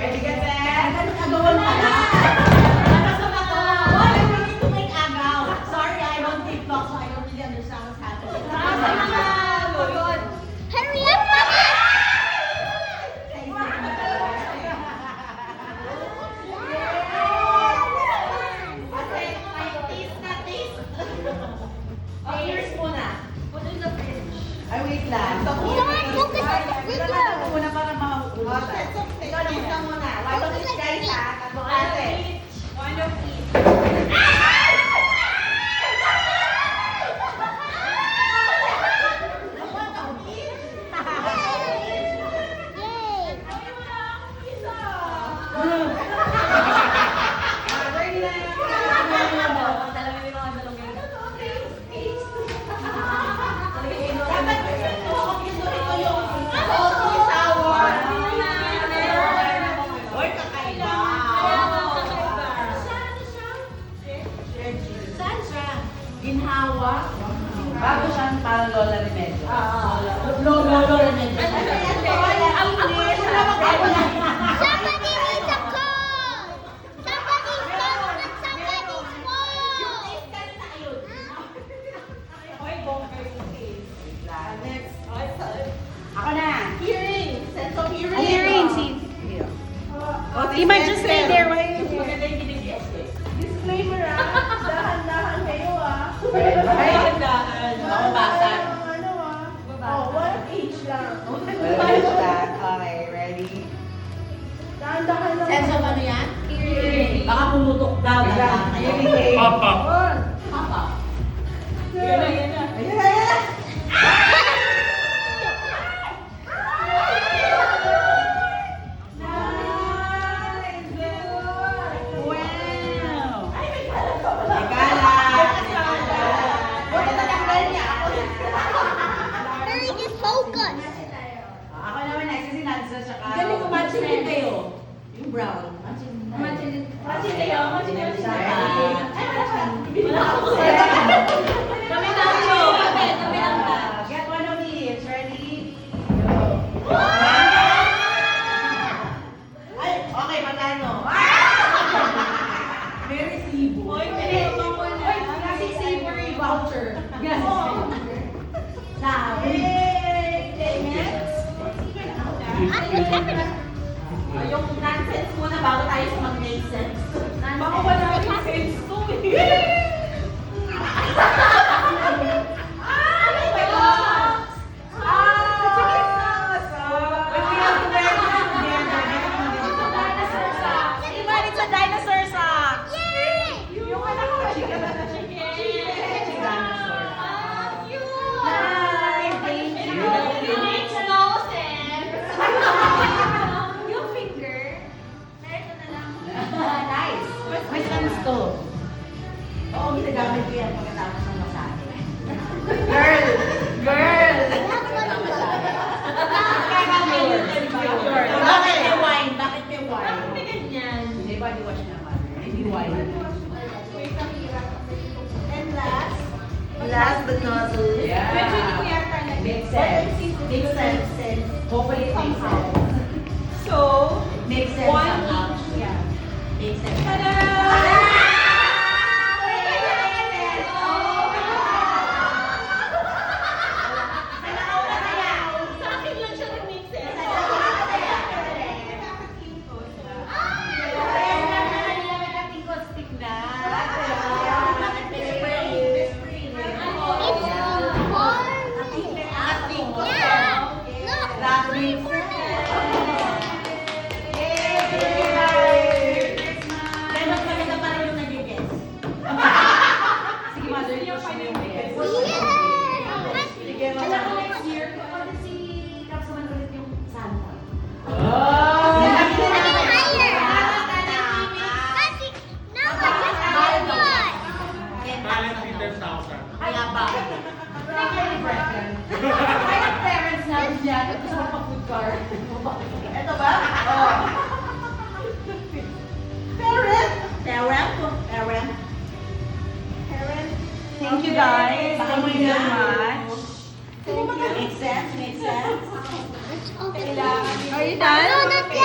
Ready ka, Seth? Agawan ka na. Nakasama ko. Why I need to make agaw? Sorry, I don't TikTok, so I don't really understand what's happening. Hurry up, Mama! Cheers muna. Ay, wait lang. Focus on the video. Muna para makakuha. Ikaw na muna. One of each guys, ha? Tatlo ate. One of each. Yay! Ginhawa. Bago siyang parang Lola Remedios. Lola Remedios. Somebody needs a call! Somebody's call at somebody's phone! Next. Ako na. Hearing. Sense of hearing. Hearing, You might just stay there. Why? Disclaimer, dahan-dahan kayo, Dahan-dahan. Ako basa. One each lang. Okay, ready? Dahan-dahan lang. Sense of ano yan? Hearing. Baka pumutok daw. Hearing aid. Papa. Papa. Yan na. Ayan na. Wow. Hurry, just focus! Ako naman next kasi nasa siya ka. Galing ko matching din kayo. Yung brown. Matching kayo. Kami na ako. Kami lang ba? Get one of each. Ready? Ay, okay, magkano? May resibo. Oy, kasi savory voucher. Yes. Sabi. Yung nonsense muna bago tayo sa mag-make sense. Baka wala yung sense to eh. It's a dinosaur socks. Yay! Yung anak ko, chicken. Yung finger, meron na lang. Nice. May sense to. Oo, ginagamit ko yan pagkatapos ng masahe. Girl! Bakit may wine? Bakit may wine? Bakit may ganyan? Hindi, body wash naman. Hindi wine. And last but not least, Medyo hindi ko yata na. makes sense. Makes sense. Hopefully it makes sense. So, Makes sense one somehow. each. Yeah. Makes sense. Tada! Sa akin lang siya nag-make sense. Pero mas maganda pa rin yung nag-guess. Sige, mother, yung guess. Sige, mother. Next year, kapag si Kapsaman ulit yung Santa. Balance 10,000. Kaya ba? Kaya parents namin dyan, gusto mo pa-food cart. Ito ba? Oo. Parent. Thank you guys. Baka Thank mo you yan. very much. Make sense? Let's open it. Are you done? No, not yet.